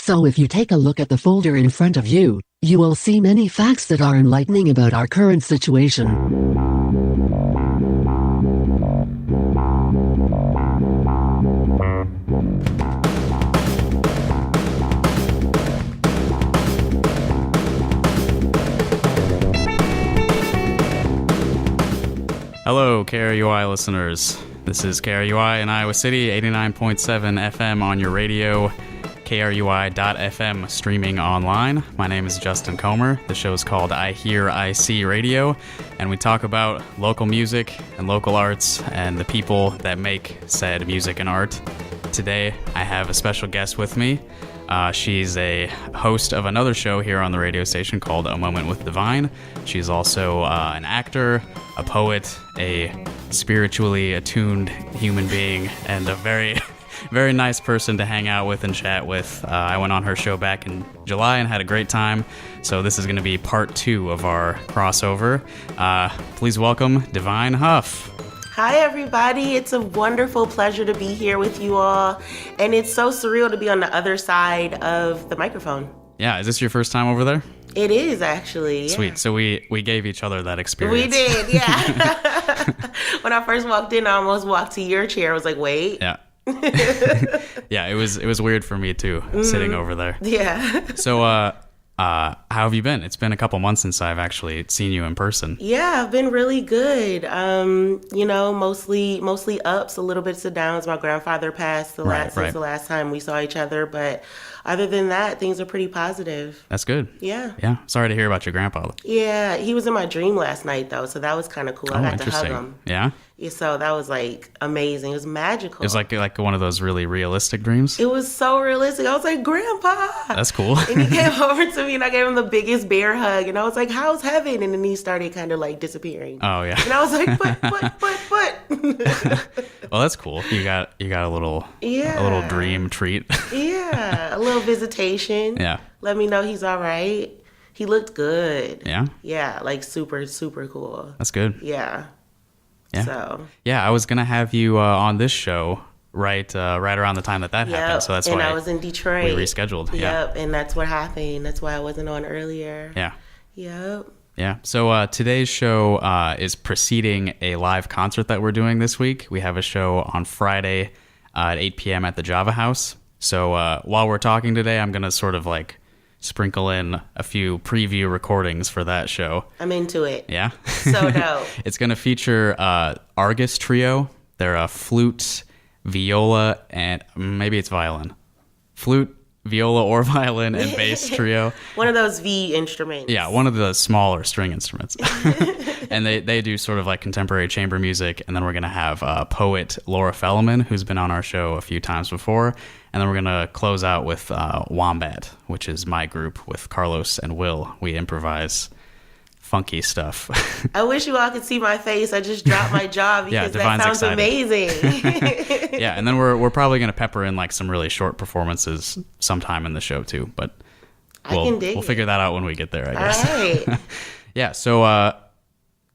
So if you take a look at the folder in front of you, you will see many facts that are enlightening about our current situation. Hello, KRUI listeners. This is KRUI in Iowa City, 89.7 FM on your radio, KRUI.FM streaming online. My name is Justin Comer. The show is called iHearIC Radio, and we talk about local music and local arts and the people that make said music and art. Today, I have a special guest with me. She's a host of another show here on the radio station called A Moment with Diviin. She's also an actor, a poet, a spiritually attuned human being, and a very, very nice person to hang out with and chat with. I went on her show back in July and had a great time. So this is going to be part 2 of our crossover. Please welcome Diviin Huff. Hi, everybody. It's a wonderful pleasure to be here with you all. And it's so surreal to be on the other side of the microphone. Yeah. Is this your first time over there? It is, actually. Yeah. Sweet. So we gave each other that experience. We did, yeah. When I first walked in, I almost walked to your chair. I was like, wait. Yeah. Yeah, it was weird for me, too, sitting over there. Yeah. So, how have you been? It's been a couple months since I've actually seen you in person. Yeah, I've been really good. Mostly ups, a little bits of downs. My grandfather passed since the last time we saw each other, but other than that, things are pretty positive. That's good. Yeah. Yeah. Sorry to hear about your grandpa. Yeah, he was in my dream last night though, so that was kind of cool. I got to hug him. Yeah. Yeah, so that was like amazing. It was magical. It was like one of those really realistic dreams. It was so realistic. I was like, Grandpa. That's cool. And he came over to me and I gave him the biggest bear hug. And I was like, how's heaven? And then he started kind of like disappearing. Oh, yeah. And I was like, but. Well, that's cool. You got a little dream treat. Yeah, a little visitation. Yeah. Let me know he's all right. He looked good. Yeah? Yeah, like super, super cool. That's good. Yeah. Yeah. So. Yeah, I was going to have you on this show right around the time that happened. So that's why I was in Detroit. We rescheduled. Yep, Yeah. And that's what happened. That's why I wasn't on earlier. Yeah. Yep. Yeah. So today's show is preceding a live concert that we're doing this week. We have a show on Friday at 8 p.m. at the Java House. So while we're talking today, I'm going to sort of like sprinkle in a few preview recordings for that show. I'm into it. Yeah? So dope. It's going to feature Argus Trio. They're a flute, viola, and maybe it's violin. Flute, viola, or violin, and bass trio. One of those V instruments. Yeah, one of the smaller string instruments. And they do sort of like contemporary chamber music. And then we're going to have poet Laura Feldman, who's been on our show a few times before. And then we're going to close out with Wombat, which is my group with Carlos and Will. We improvise funky stuff. I wish you all could see my face. I just dropped my jaw because that sounds amazing. Yeah, and then we're probably going to pepper in like some really short performances sometime in the show too. But we'll figure that out when we get there, I guess. All right. Yeah, so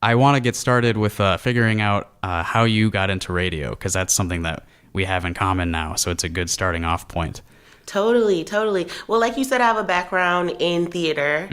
I want to get started with figuring out how you got into radio, because that's something that we have in common now, so it's a good starting off point. Totally. Well, like you said, I have a background in theater,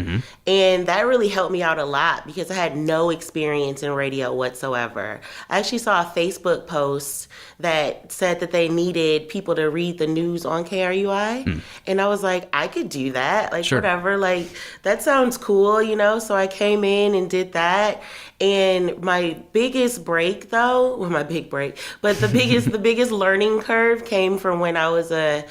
and that really helped me out a lot because I had no experience in radio whatsoever. I actually saw a Facebook post that said that they needed people to read the news on KRUI, and I was like, I could do that, like sure. Whatever, like that sounds cool, So I came in and did that. And my biggest break, though, well, my big break, but the biggest learning curve came from when I was an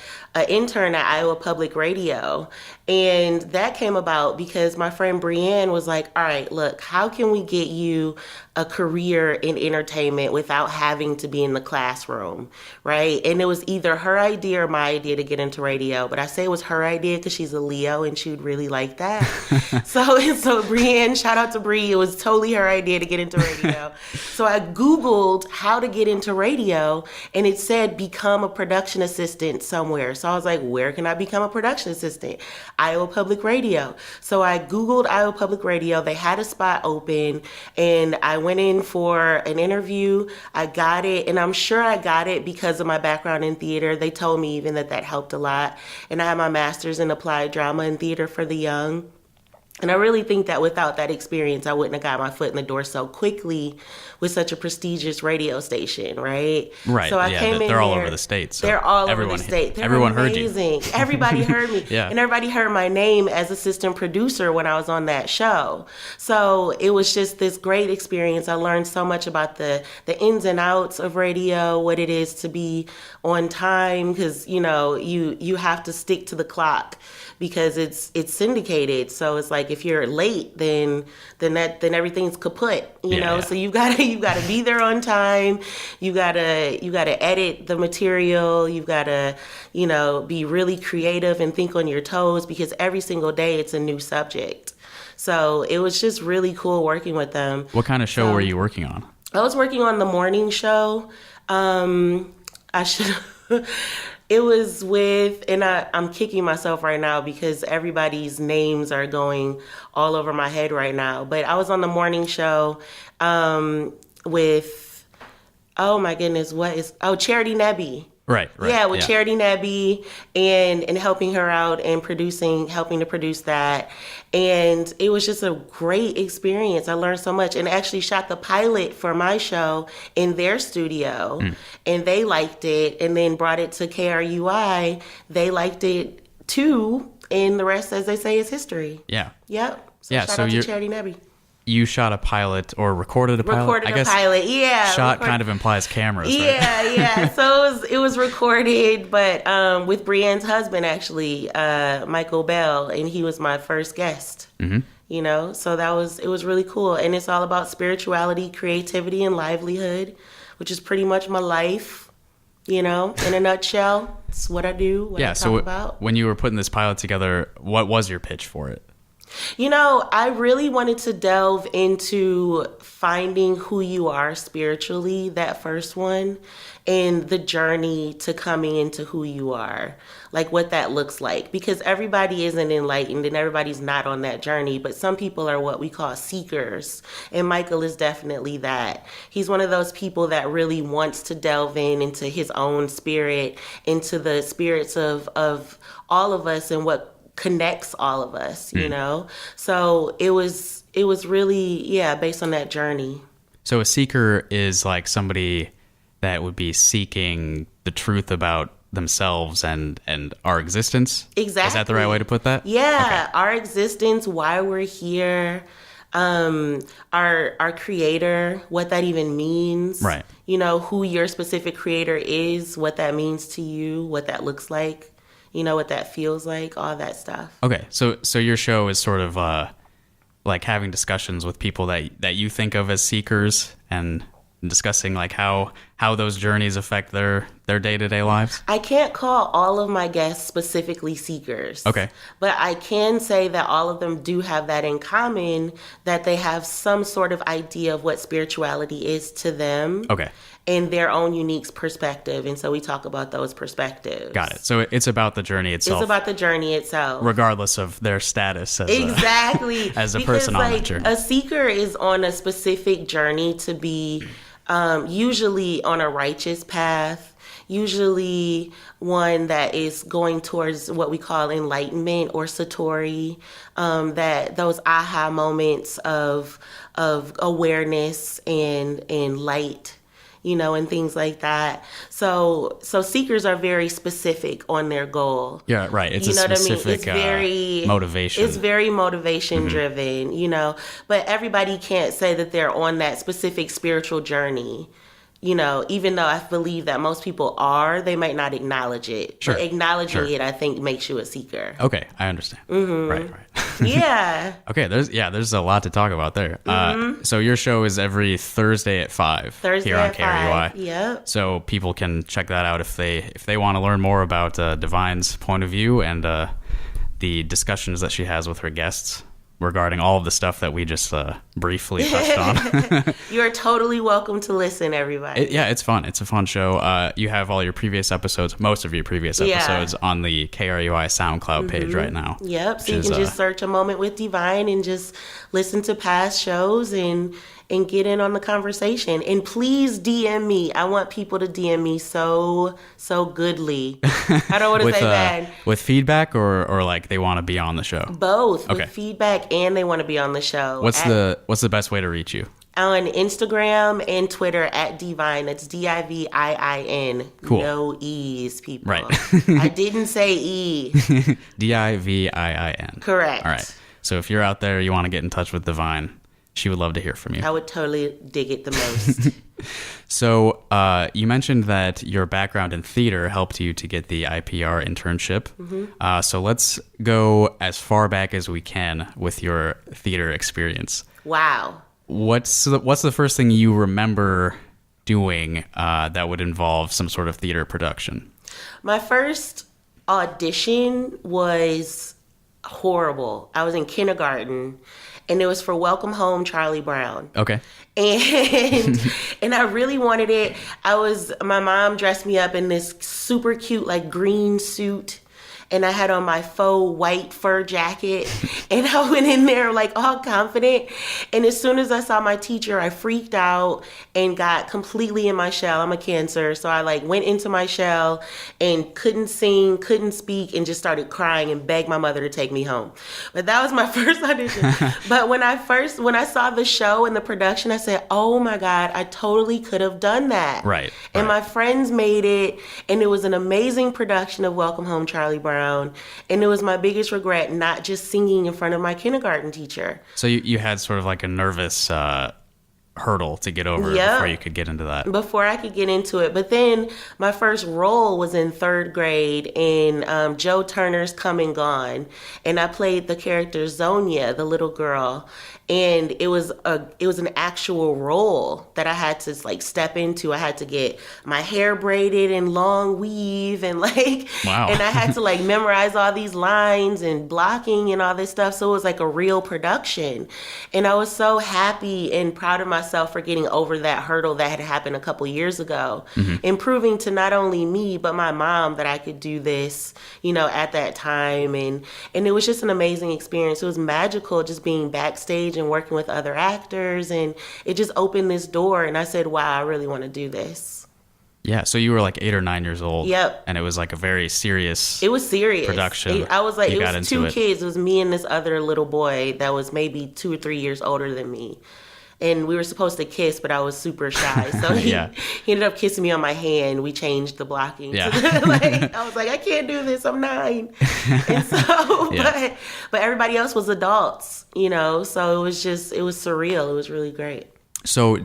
intern at Iowa Public Radio. And that came about because my friend Brienne was like, all right, look, how can we get you a career in entertainment without having to be in the classroom, right? And it was either her idea or my idea to get into radio. But I say it was her idea because she's a Leo and she would really like that. So Brienne, shout out to Brie, it was totally her idea to get into radio. So I Googled how to get into radio and it said become a production assistant somewhere. So So I was like, where can I become a production assistant? Iowa Public Radio. So I Googled Iowa Public Radio. They had a spot open, and I went in for an interview. I got it, and I'm sure I got it because of my background in theater. They told me even that helped a lot. And I have my master's in applied drama and theater for the young. And I really think that without that experience, I wouldn't have got my foot in the door so quickly with such a prestigious radio station, right? Right. So I came in they're all over the state. So they're all over the state. They're everyone amazing. heard you. Everybody heard me. Yeah. And everybody heard my name as assistant producer when I was on that show. So it was just this great experience. I learned so much about the ins and outs of radio, what it is to be on time, because, you have to stick to the clock because it's syndicated. So it's like if you're late, then everything's kaput, you know. So you gotta be there on time. You gotta edit the material. You've gotta be really creative and think on your toes because every single day it's a new subject. So it was just really cool working with them. What kind of show were you working on? I was working on the morning show. I should. It was with, and I'm kicking myself right now because everybody's names are going all over my head right now. But I was on the morning show with, oh my goodness, Charity Nebby. Right. Yeah, with Charity Nebby and helping her out and helping to produce that. And it was just a great experience. I learned so much, and actually shot the pilot for my show in their studio, and they liked it, and then brought it to KRUI. They liked it too, and the rest, as they say, is history. Yeah. Yep. So shout out to Charity Nebby. You shot a pilot or recorded a pilot? Recorded a pilot, yeah. Shot kind of implies cameras, right? Yeah. So it was recorded, but with Brienne's husband, actually, Michael Bell, and he was my first guest. Mm-hmm. So it was really cool. And it's all about spirituality, creativity, and livelihood, which is pretty much my life, in a nutshell. It's what I do, what I talk about. When you were putting this pilot together, what was your pitch for it? I really wanted to delve into finding who you are spiritually, that first one, and the journey to coming into who you are, like what that looks like. Because everybody isn't enlightened and everybody's not on that journey, but some people are what we call seekers. And Michael is definitely that. He's one of those people that really wants to delve into his own spirit, into the spirits of all of us and what connects all of us, So it was really, based on that journey. So a seeker is like somebody that would be seeking the truth about themselves and our existence? Exactly. Is that the right way to put that? Yeah, okay. Our existence, why we're here, our creator, what that even means. Right. Who your specific creator is, what that means to you, what that looks like. What that feels like, all that stuff. Okay, so your show is sort of like having discussions with people that you think of as seekers and discussing like how those journeys affect their day-to-day lives? I can't call all of my guests specifically seekers. Okay. But I can say that all of them do have that in common, that they have some sort of idea of what spirituality is to them. Okay. In their own unique perspective. And so we talk about those perspectives. Got it. So it's about the journey itself. It's about the journey itself. Regardless of their status as exactly. as a because, person on that journey. A seeker is on a specific journey to be usually on a righteous path, usually one that is going towards what we call enlightenment or satori, that those aha moments of awareness and light, and things like that. So seekers are very specific on their goal. Yeah, right. It's a specific motivation. It's very motivation driven, But everybody can't say that they're on that specific spiritual journey. Even though I believe that most people are, they might not acknowledge it. Sure. But acknowledging it, I think, makes you a seeker. Okay, I understand. Mm-hmm. Right. Yeah. Okay, there's a lot to talk about there. So your show is every Thursday at 5 here on KRUI. Yep. So people can check that out if they want to learn more about Divine's point of view and the discussions that she has with her guests. regarding all of the stuff that we just briefly touched on. You're totally welcome to listen, everybody. It's fun. It's a fun show. You have all your previous episodes, most of your previous episodes on the KRUI SoundCloud page right now. Yep. So you can just search A Moment with Diviin and just listen to past shows and get in on the conversation. And please DM me. I want people to DM me so goodly. I don't want to say bad. With feedback or like they want to be on the show? Both. Okay. With feedback and they want to be on the show. What's the best way to reach you? On Instagram and Twitter at Diviin. That's Diviin. Cool. No E's, people. Right. I didn't say E. Diviin. Correct. All right. So if you're out there, you want to get in touch with Diviin, she would love to hear from you. I would totally dig it the most. So you mentioned that your background in theater helped you to get the IPR internship. Mm-hmm. So let's go as far back as we can with your theater experience. Wow. What's the first thing you remember doing that would involve some sort of theater production? My first audition was horrible. I was in kindergarten. And it was for Welcome Home, Charlie Brown. Okay. And I really wanted it. My mom dressed me up in this super cute, like, green suit. And I had on my faux white fur jacket. And I went in there, like, all confident. And as soon as I saw my teacher, I freaked out and got completely in my shell. I'm a Cancer. So I, like, went into my shell and couldn't sing, couldn't speak, and just started crying and begged my mother to take me home. But that was my first audition. But when I saw the show and the production, I said, oh, my God, I totally could have done that. Right. And my friends made it. And it was an amazing production of Welcome Home, Charlie Brown. And it was my biggest regret not just singing in front of my kindergarten teacher. So you had sort of like a nervous hurdle to get over before you could get into that. Before I could get into it. But then my first role was in third grade in Joe Turner's Come and Gone. And I played the character Zonia, the little girl. And it was an actual role that I had to like step into. I had to get my hair braided and long weave and like, wow. And I had to like memorize all these lines and blocking and all this stuff. So it was like a real production. And I was so happy and proud of myself for getting over that hurdle that had happened a couple years ago, and proving to not only me, but my mom that I could do this, at that time. And it was just an amazing experience. It was magical just being backstage and working with other actors, and it just opened this door, and I said, wow, I really want to do this. Yeah, so you were like 8 or 9 years old. Yep. And it was like a very serious production. I was like, it was two kids. It was me and this other little boy that was maybe 2 or 3 years older than me. And we were supposed to kiss, but I was super shy. So he ended up kissing me on my hand. We changed the blocking. Yeah. I was like, I can't do this. I'm 9. And so, but everybody else was adults, so it was surreal. It was really great. So I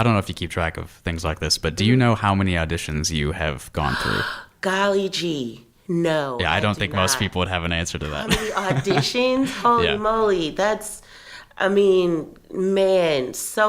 don't know if you keep track of things like this, but do you know how many auditions you have gone through? Golly gee. No. Yeah, I don't think most people would have an answer to that. How many auditions? Holy moly. That's... so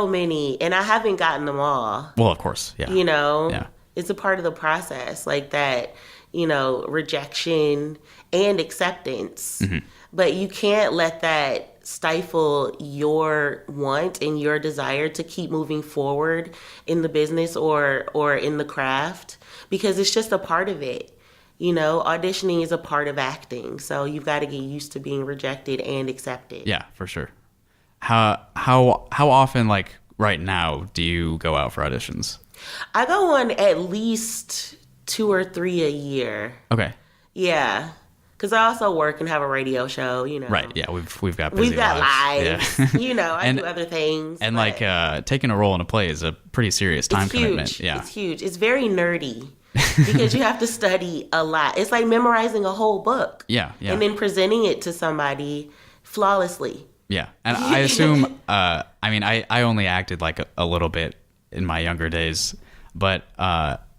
many. And I haven't gotten them all. Well, of course, yeah. Yeah. It's a part of the process, like that, rejection and acceptance. Mm-hmm. But you can't let that stifle your want and your desire to keep moving forward in the business or in the craft, because it's just a part of it. Auditioning is a part of acting. So you've got to get used to being rejected and accepted. Yeah, for sure. How often, like right now, do you go out for auditions? I go on at least 2 or 3 a year. Okay. Yeah, because I also work and have a radio show. Right. Yeah, we've got busy lives. Yeah. I do other things. And like taking a role in a play is a pretty serious time commitment. Yeah, it's huge. It's very nerdy. Because you have to study a lot. It's like memorizing a whole book. Yeah. And then presenting it to somebody flawlessly. Yeah, and I assume, I only acted like a little bit in my younger days, but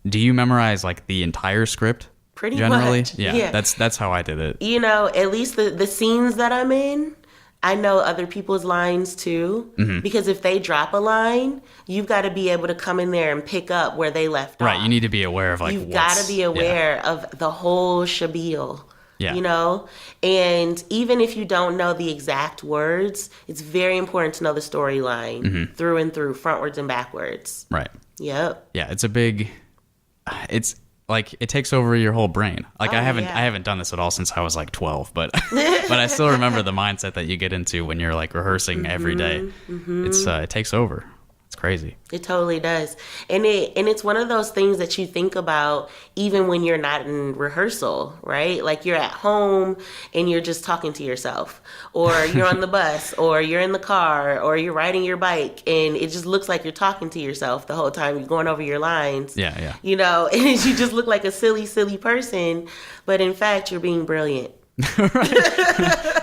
do you memorize like the entire script? Pretty generally? Much. Yeah, that's how I did it. At least the scenes that I'm in, I know other people's lines too, because if they drop a line, you've got to be able to come in there and pick up where they left off. Right, you need to be aware of like you've got to be aware of the whole shabil. Yeah. You know? And even if you don't know the exact words, it's very important to know the storyline through and through, frontwards and backwards. Right. Yep. Yeah, it's like it takes over your whole brain. Like I haven't done this at all since I was like 12, but but I still remember the mindset that you get into when you're like rehearsing every day. It takes over. It's crazy. It totally does. And it's one of those things that you think about even when you're not in rehearsal, right? Like you're at home and you're just talking to yourself, or you're on the bus, or you're in the car, or you're riding your bike, and it just looks like you're talking to yourself the whole time. You're going over your lines. Yeah. You know, and you just look like a silly, silly person, but in fact, you're being brilliant.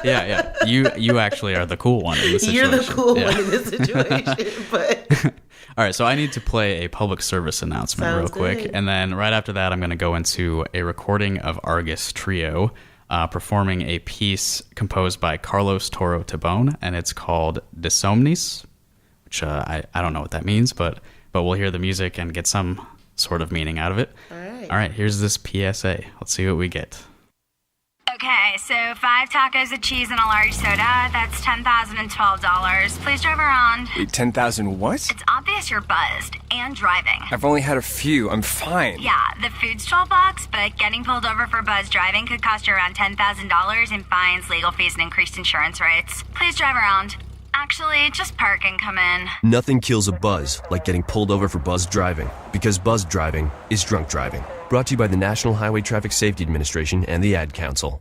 Yeah. You actually are the cool one in this situation. You're the cool one in this situation, but... All right, so I need to play a public service announcement real quick, good. and then right after that, I'm going to go into a recording of Argus Trio performing a piece composed by Carlos Toro Tabone, and it's called Disomnis, which I don't know what that means, but we'll hear the music and get some sort of meaning out of it. All right, here's this PSA. Let's see what we get. Okay, so 5 tacos of cheese and a large soda. That's $10,012. Please drive around. Wait, 10,000 what? It's obvious you're buzzed and driving. I've only had a few. I'm fine. Yeah, the food's $12, but getting pulled over for buzz driving could cost you around $10,000 in fines, legal fees, and increased insurance rates. Please drive around. Actually, just park and come in. Nothing kills a buzz like getting pulled over for buzz driving, because buzz driving is drunk driving. Brought to you by the National Highway Traffic Safety Administration and the Ad Council.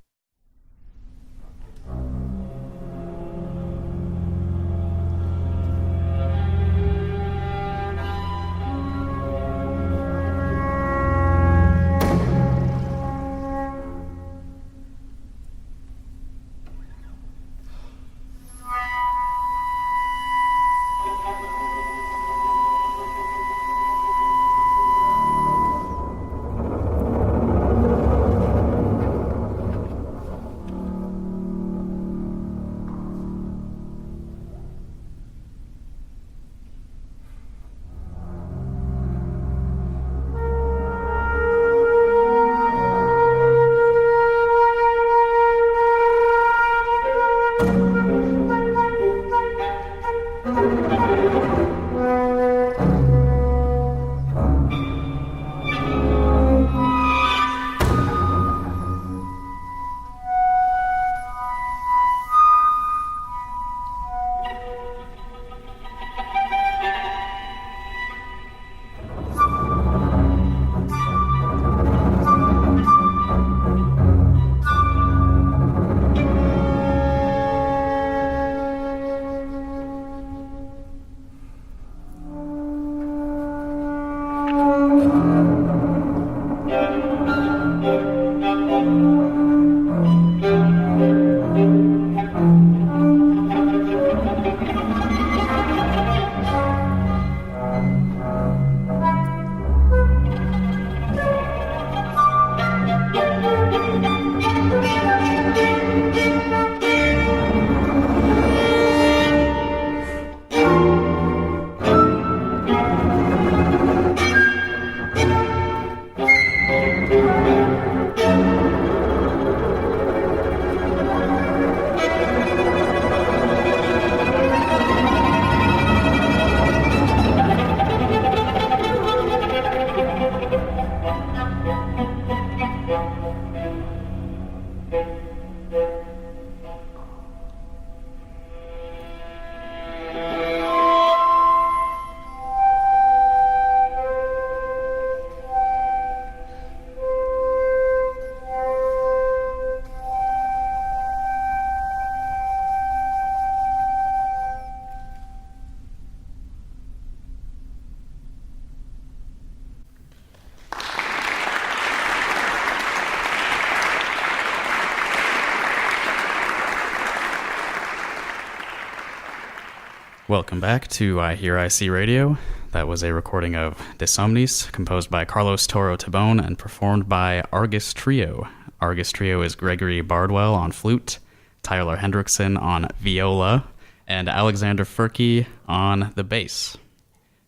Welcome back to iHearIC Radio. That was a recording of Disomnis, composed by Carlos Toro Tabone and performed by Argus Trio. Argus Trio is Gregory Bardwell on flute, Tyler Hendrickson on viola, and Alexander Furkey on the bass.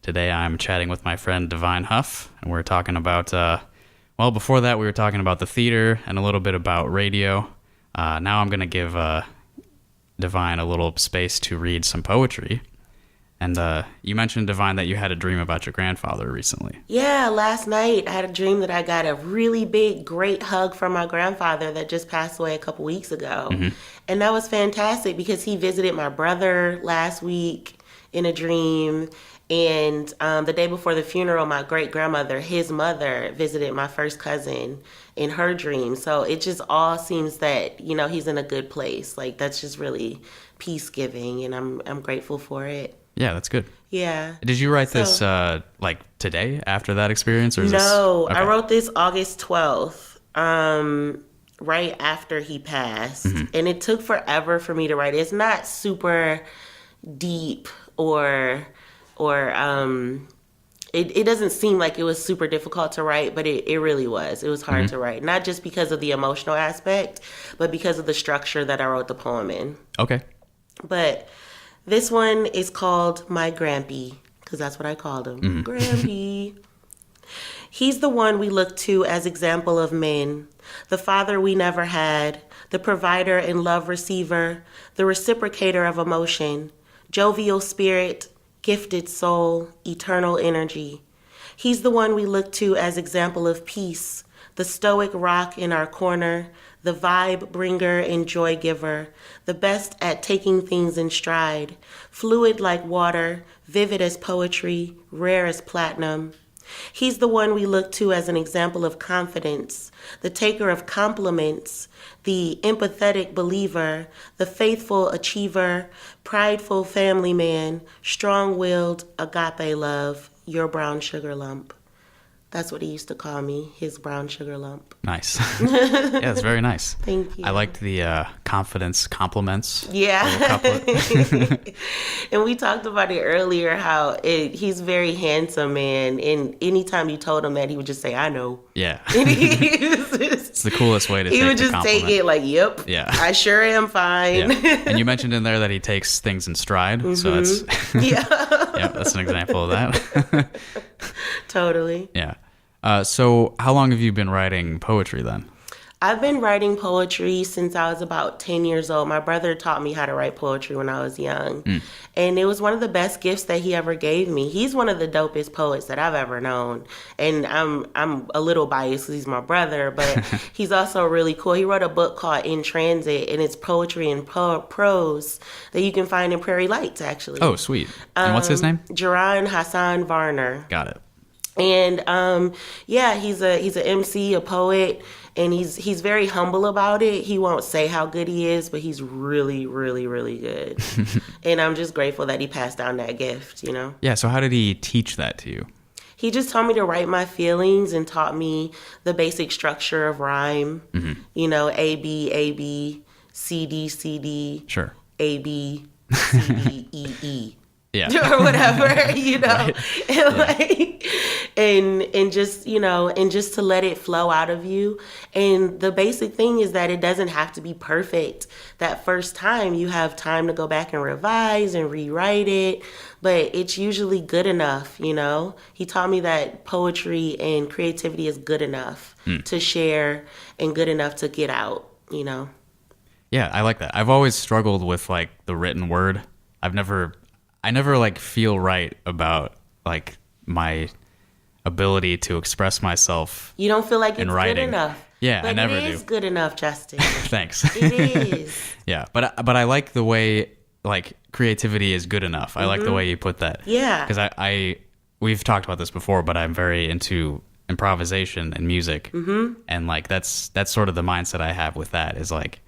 Today I'm chatting with my friend Diviin Huff, and we're talking about, Well, before that, we were talking about the theater and a little bit about radio. Now I'm going to give Diviin a little space to read some poetry. And you mentioned, Diviin, that you had a dream about your grandfather recently. Yeah, last night I had a dream that I got a really big, great hug from my grandfather that just passed away a couple weeks ago. And that was fantastic because he visited my brother last week in a dream. And the day before the funeral, my great-grandmother, his mother, visited my first cousin in her dream. So it just all seems that, you know, he's in a good place. Like, that's just really peace-giving, and I'm grateful for it. Yeah, that's good. Yeah. Did you write this like today after that experience, or is No, this... Okay. I wrote this August 12th, right after he passed, and it took forever for me to write. It's not super deep or it doesn't seem like it was super difficult to write, but it really was. It was hard to write, not just because of the emotional aspect, but because of the structure that I wrote the poem in. Okay. But this one is called My Grampy, because that's what I called him. Grampy. He's the one we look to as example of men, the father we never had, the provider and love receiver, the reciprocator of emotion, jovial spirit, gifted soul, eternal energy. He's the one we look to as example of peace, the stoic rock in our corner, the vibe bringer and joy giver, the best at taking things in stride, fluid like water, vivid as poetry, rare as platinum. He's the one we look to as an example of confidence, the taker of compliments, the empathetic believer, the faithful achiever, prideful family man, strong-willed agape love, your brown sugar lump. That's what he used to call me, his brown sugar lump. Nice. Yeah, it's very nice. Thank you. I liked the confidence compliments. Yeah. And we talked about it earlier, how he's very handsome, man. And anytime you told him that, he would just say, I know. Yeah. It's the coolest way to take He would the just compliment. take it like, yep, Yeah. I sure am fine. Yeah. And you mentioned in there that he takes things in stride. So that's, Yeah. yeah, that's an example of that. Totally. Yeah. So how long have you been writing poetry then? I've been writing poetry since I was about 10 years old. My brother taught me how to write poetry when I was young. And it was one of the best gifts that he ever gave me. He's one of the dopest poets that I've ever known. And I'm a little biased because he's my brother, but he's also really cool. He wrote a book called In Transit, and it's poetry and prose that you can find in Prairie Lights, actually. Oh, sweet. And what's his name? Jaron Hassan Varner. Got it. And yeah, he's an MC, a poet, and he's very humble about it. He won't say how good he is, but he's really, really, really good. And I'm just grateful that he passed down that gift, you know? Yeah, so how did he teach that to you? He just taught me to write my feelings and taught me the basic structure of rhyme. You know, A, B, C, D, C, D. Sure. A, B, C, D, E, E. Yeah. Or whatever, you know, Right. and Yeah. like, and just, you know, and just to let it flow out of you. And the basic thing is that it doesn't have to be perfect. That first time you have time to go back and revise and rewrite it, but it's usually good enough, you know. He taught me that poetry and creativity is good enough to share and good enough to get out, you know. Yeah, I like that. I've always struggled with like the written word. I never like feel right about like my ability to express myself. You don't feel like it's in good writing. enough. Yeah, but I never do. It is good enough, Justin. Thanks. It is. Yeah, but I like the way like creativity is good enough. I like the way you put that. Yeah. Because we've talked about this before, but I'm very into improvisation and music, and like that's sort of the mindset I have with that. Is like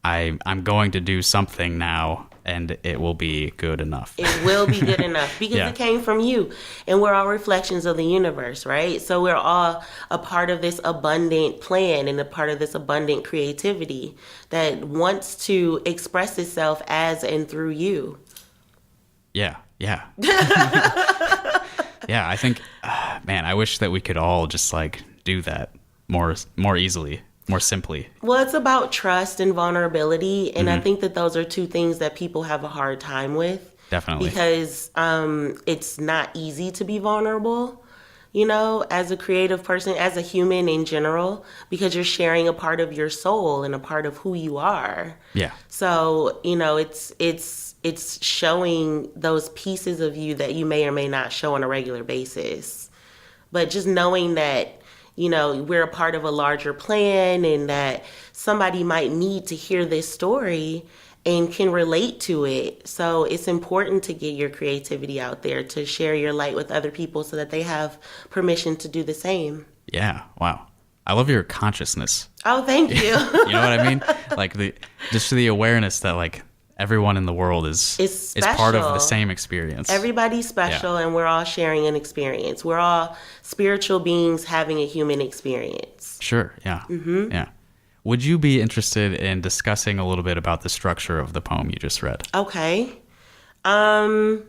I'm going to do something now, and it will be good enough. It will be good enough because Yeah. it came from you. And we're all reflections of the universe, right? So we're all a part of this abundant plan and a part of this abundant creativity that wants to express itself as and through you. Yeah. Yeah, I think, man, I wish that we could all just like do that more easily, more simply. Well, it's about trust and vulnerability. And I think that those are two things that people have a hard time with. Definitely. Because it's not easy to be vulnerable. you know, as a creative person, as a human in general, because you're sharing a part of your soul and a part of who you are. Yeah. So, you know, it's showing those pieces of you that you may or may not show on a regular basis. But just knowing that, you know, we're a part of a larger plan and that somebody might need to hear this story and can relate to it. So it's important to get your creativity out there, to share your light with other people so that they have permission to do the same. Yeah. Wow. I love your consciousness. Oh, thank you. You know what I mean? Like just the awareness that like everyone in the world is part of the same experience. Everybody's special, and we're all sharing an experience. We're all spiritual beings having a human experience. Sure. Yeah. Mm-hmm. Yeah. Would you be interested in discussing a little bit about the structure of the poem you just read? Okay. Well,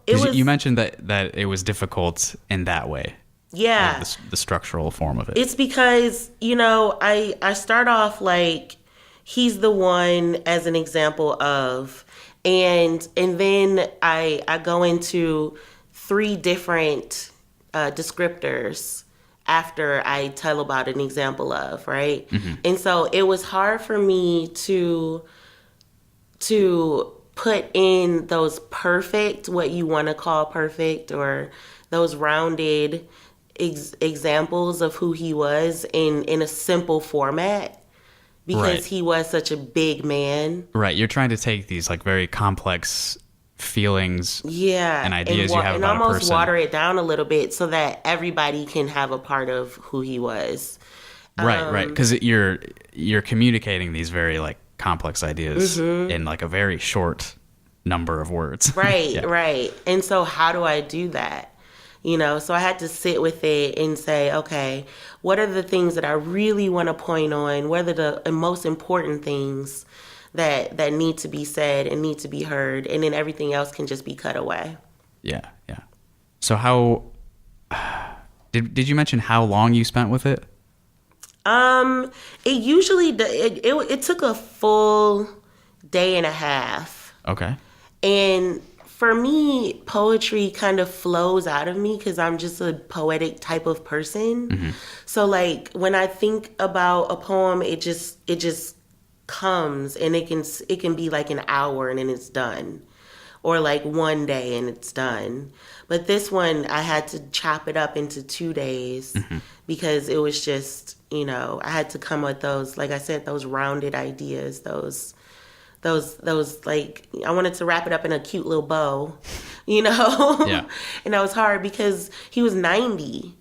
you mentioned that it was difficult in that way. Yeah. Like the structural form of it. It's because, you know, I start off like he's the one as an example of, and then I go into 3 different descriptors after I tell about an example of, right? Mm-hmm. And so it was hard for me to put in those perfect, what you want to call perfect, or those rounded examples of who he was in a simple format, because he was such a big man. Right. You're trying to take these like very complex feelings and ideas you have and about a person. And almost water it down a little bit so that everybody can have a part of who he was. Right. Because you're communicating these very like complex ideas in like a very short number of words. Right, right. And so how do I do that? You know, so I had to sit with it and say, okay, what are the things that I really want to point on? What are the most important things that need to be said and need to be heard, and then everything else can just be cut away. Yeah. So how did you mention how long you spent with it? It usually it took a full day and a half. Okay. And for me, poetry kind of flows out of me because I'm just a poetic type of person. Mm-hmm. So like when I think about a poem, it just comes, and it can be like an hour and then it's done, or like one day and it's done. But this one I had to chop it up into 2 days because it was just, you know, I had to come with those, like I said, those rounded ideas, those like, I wanted to wrap it up in a cute little bow, you know. Yeah. And that was hard because he was 90.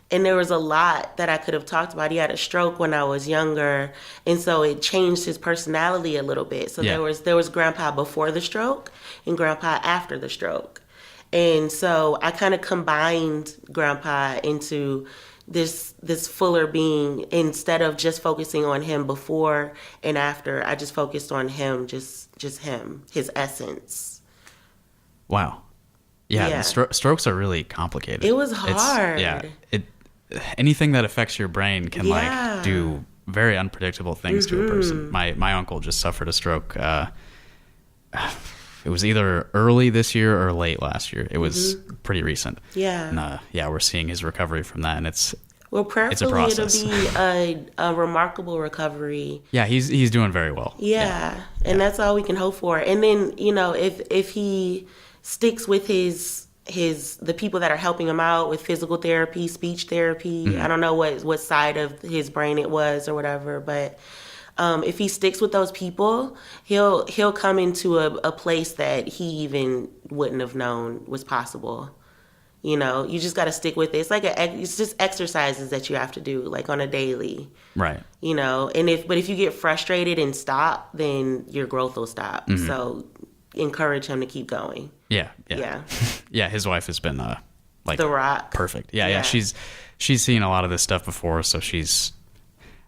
And there was a lot that I could have talked about. He had a stroke when I was younger, and so it changed his personality a little bit. So there was Grandpa before the stroke and Grandpa after the stroke. And so I kind of combined Grandpa into this fuller being. Instead of just focusing on him before and after, I just focused on him, just him, his essence. Wow. Yeah. The strokes are really complicated. It was hard. Anything that affects your brain can like do very unpredictable things to a person. My uncle just suffered a stroke. It was either early this year or late last year. It was pretty recent. Yeah. And we're seeing his recovery from that, and it's prayerfully a process. It'll be a remarkable recovery. Yeah, he's doing very well. Yeah. And that's all we can hope for. And then, you know, if he sticks with the people that are helping him out with physical therapy, speech therapy. I don't know what side of his brain it was or whatever, but if he sticks with those people, he'll come into a place that he even wouldn't have known was possible. You know, you just got to stick with it. It's just exercises that you have to do like on a daily. Right. You know, but if you get frustrated and stop, then your growth will stop. So encourage him to keep going. Yeah. Yeah, his wife has been like the rock. Perfect. Yeah. She's seen a lot of this stuff before, so she's,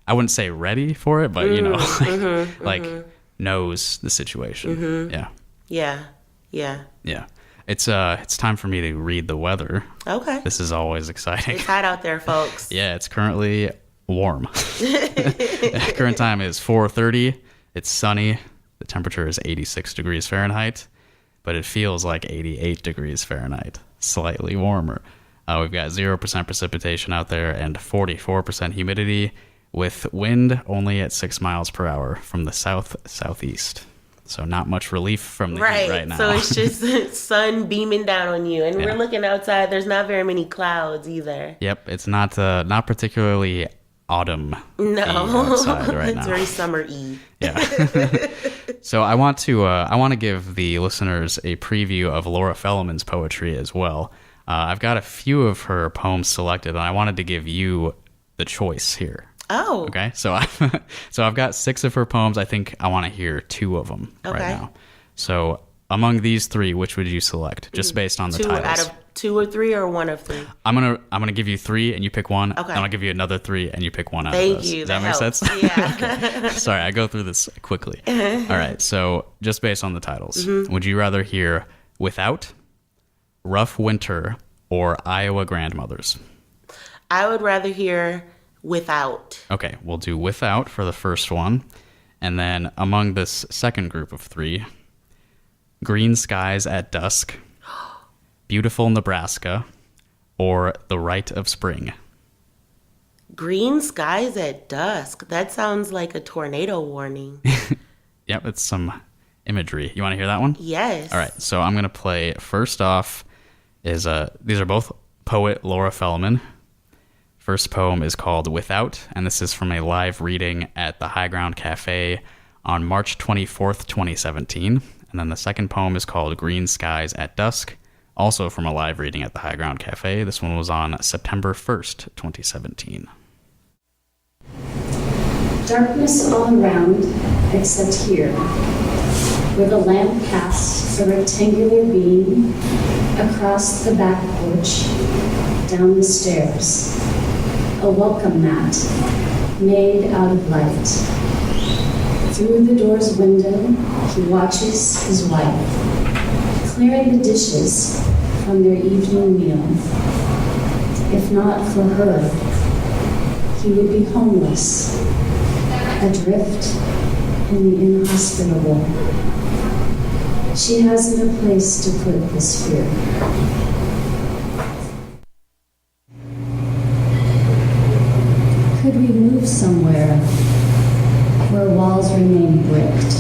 I wouldn't say ready for it, but you know, like knows the situation. Yeah. It's time for me to read the weather. Okay. This is always exciting. It's hot out there, folks. Yeah, it's currently warm. Current time is 4:30. It's sunny. The temperature is 86 degrees Fahrenheit, but it feels like 88 degrees Fahrenheit, slightly warmer. We've got 0% precipitation out there and 44% humidity, with wind only at 6 miles per hour from the southeast. So not much relief from the heat right now. So it's just sun beaming down on you. And we're looking outside. There's not very many clouds either. Yep. It's not particularly autumn outside right now. It's very summer-y. Yeah. So I want to give the listeners a preview of Laura Feldman's poetry as well. I've got a few of her poems selected, and I wanted to give you the choice here. Oh. Okay. So I've got 6 of her poems. I think I want to hear 2 of them right now. So among these 3, which would you select, just based on the titles? 2 out of 2 or 3, or 1 of 3? I'm gonna give you 3 and you pick one. Okay. And I'll give you another 3 and you pick one out Thank of those. you. Does that make sense? Yeah. Okay. Sorry, I go through this quickly. All right. So just based on the titles, would you rather hear Without, Rough Winter, or Iowa Grandmothers? I would rather hear Without. Okay, we'll do Without for the first one. And then among this second group of 3, Green Skies at Dusk, Beautiful Nebraska, or The Rite of Spring. Green Skies at Dusk. That sounds like a tornado warning. Yep, it's some imagery. You want to hear that one? Yes. All right, so I'm going to play first off these are both poet Laura Feldman. First poem is called Without, and this is from a live reading at the High Ground Cafe on March 24th, 2017. And then the second poem is called Green Skies at Dusk, also from a live reading at the High Ground Cafe. This one was on September 1st, 2017. Darkness all around, except here, where the lamp casts a rectangular beam across the back porch, down the stairs. A welcome mat made out of light. Through the door's window, he watches his wife clearing the dishes from their evening meal. If not for her, he would be homeless, adrift in the inhospitable. She hasn't a place to put this fear. Could we move somewhere where walls remain bricked,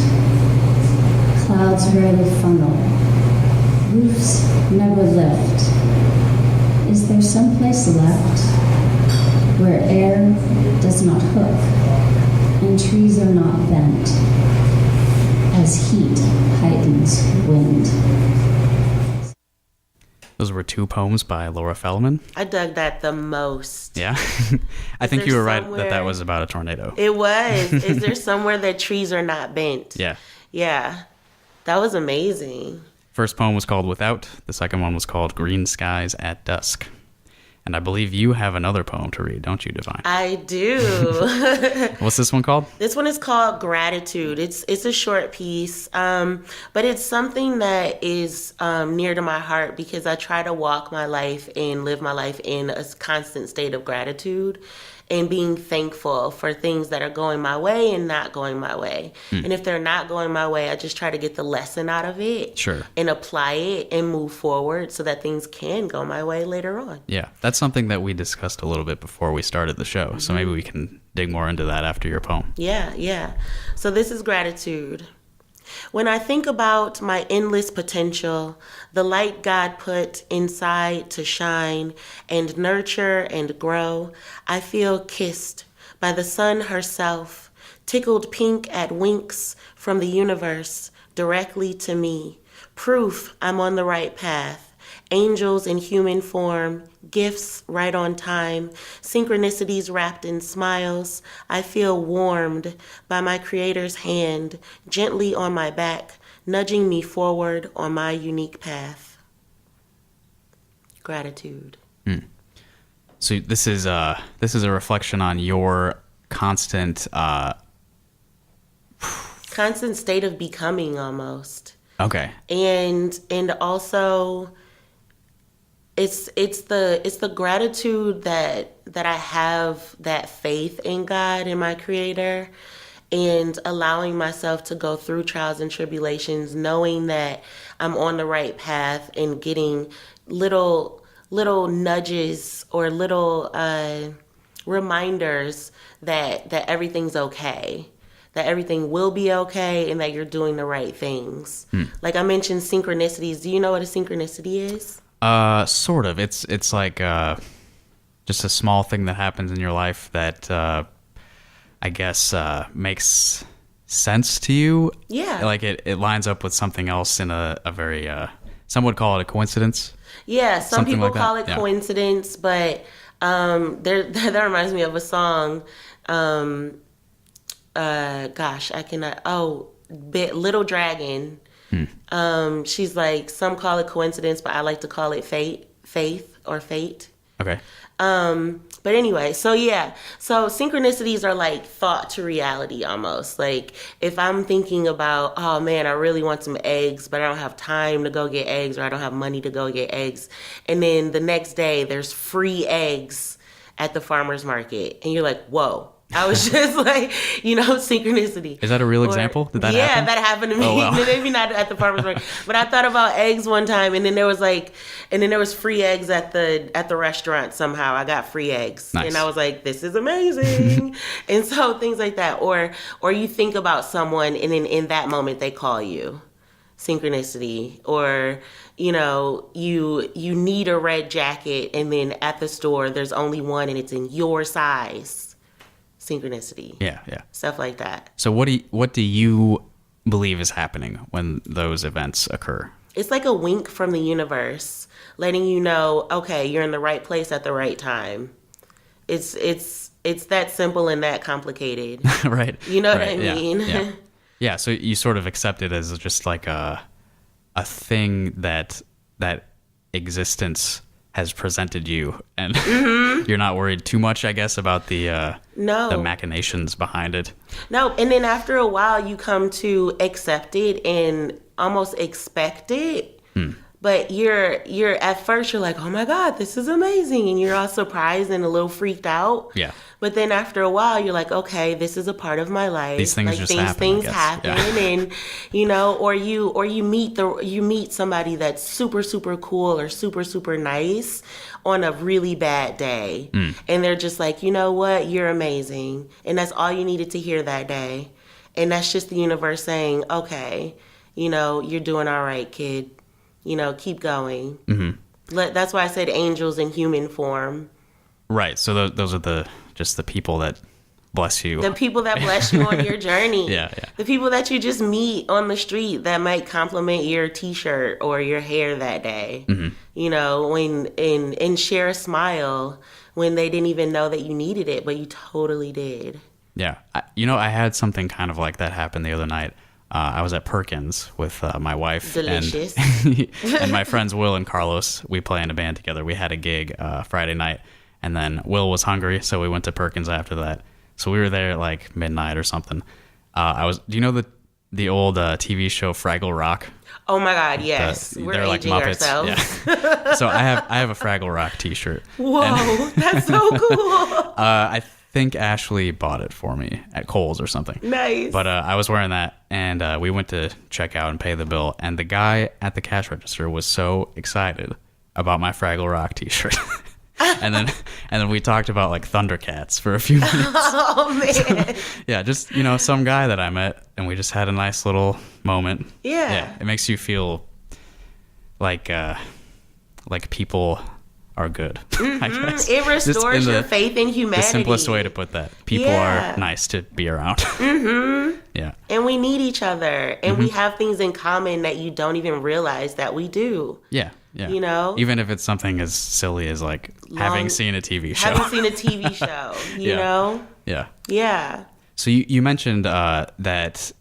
clouds rarely funnel, roofs never lift? Is there some place left where air does not hook and trees are not bent as heat heightens wind? Those were 2 poems by Laura Feldman. I dug that the most. Yeah. I think you were right that was about a tornado. It was. Is there somewhere that trees are not bent? Yeah. Yeah. That was amazing. First poem was called Without. The second one was called Green Skies at Dusk. And I believe you have another poem to read, don't you, Diviin? I do. What's this one called? This one is called Gratitude. It's a short piece, but it's something that is near to my heart because I try to walk my life and live my life in a constant state of gratitude and being thankful for things that are going my way and not going my way. And if they're not going my way, I just try to get the lesson out of it. Sure. And apply it and move forward so that things can go my way later on. Yeah, that's something that we discussed a little bit before we started the show. So maybe we can dig more into that after your poem. Yeah. So this is Gratitude. When I think about my endless potential, the light God put inside to shine and nurture and grow, I feel kissed by the sun herself, tickled pink at winks from the universe directly to me. Proof I'm on the right path. Angels in human form, gifts right on time, synchronicities wrapped in smiles. I feel warmed by my Creator's hand, gently on my back, nudging me forward on my unique path. Gratitude. So this is a reflection on your constant state of becoming almost. Okay. And also it's the gratitude that I have that faith in God and my Creator, and allowing myself to go through trials and tribulations, knowing that I'm on the right path and getting little little nudges or little reminders that everything's okay, that everything will be okay, and that you're doing the right things. Like I mentioned synchronicities. Do you know what a synchronicity is? Sort of. It's like just a small thing that happens in your life that I guess makes sense to you. Yeah. Like it lines up with something else in a very some would call it a coincidence. Yeah, some Something people like that. call it Yeah. coincidence, but that reminds me of a song. Gosh, I cannot. Little Dragon. She's like, some call it coincidence, but I like to call it faith or fate. Okay. But anyway, so synchronicities are like thought to reality almost. Like if I'm thinking about, oh man, I really want some eggs, but I don't have time to go get eggs, or I don't have money to go get eggs. And then the next day there's free eggs at the farmer's market. And you're like, whoa. I was just like, synchronicity. Is that a real example? Did that happen? Yeah, that happened to me. Oh, wow. Maybe not at the farmer's market, but I thought about eggs one time, and then there was free eggs at the restaurant somehow. I got free eggs, Nice. and I was like, this is amazing. And so things like that, or you think about someone, and then in that moment they call you. Synchronicity. Or you need a red jacket, and then at the store there's only one, and it's in your size. Synchronicity. Yeah. Stuff like that. So what do you believe is happening when those events occur? It's like a wink from the universe, letting you know, okay, you're in the right place at the right time. It's that simple and that complicated. Right. You know what I Yeah, mean? Yeah. Yeah, so you sort of accept it as just like a thing that existence has presented you, and you're not worried too much, I guess, about the machinations behind it. No, and then after a while you come to accept it and almost expect it. But you're at first you're like, oh my God, this is amazing, and you're all surprised and a little freaked out. Yeah. But then after a while you're like, okay, this is a part of my life. These things just happen, I Things guess. happen, Yeah. and or you meet somebody that's super super cool or super super nice on a really bad day, and they're just like, you know what, you're amazing, and that's all you needed to hear that day, and that's just the universe saying, okay, you're doing all right, kid. Keep going. That's why I said angels in human form. Right. So those are the people that bless you. The people that bless you on your journey. Yeah. The people that you just meet on the street that might compliment your T-shirt or your hair that day. And share a smile when they didn't even know that you needed it, but you totally did. Yeah. I had something kind of like that happen the other night. I was at Perkins with my wife. Delicious. And my friends Will and Carlos. We play in a band together. We had a gig Friday night, and then Will was hungry, so we went to Perkins after that. So we were there at like midnight or something. Do you know the old TV show Fraggle Rock? Oh my God, yes. We're they're aging like Muppets. ourselves. Yeah. So I have a Fraggle Rock T-shirt. Whoa, that's so cool. I think Ashley bought it for me at Kohl's or something. Nice. But I was wearing that, and we went to check out and pay the bill, and the guy at the cash register was so excited about my Fraggle Rock T-shirt. and then we talked about like Thundercats for a few minutes. Oh man. Yeah, just some guy that I met, and we just had a nice little moment. Yeah. It makes you feel like people are good. I guess. It restores Just in your faith in humanity. The simplest way to put that. People Yeah. are nice to be around. Yeah. And we need each other, and we have things in common that you don't even realize that we do. Yeah. Even if it's something as silly as like having seen a TV show. Haven't seen a TV show, you know? Yeah. Yeah. So you mentioned that this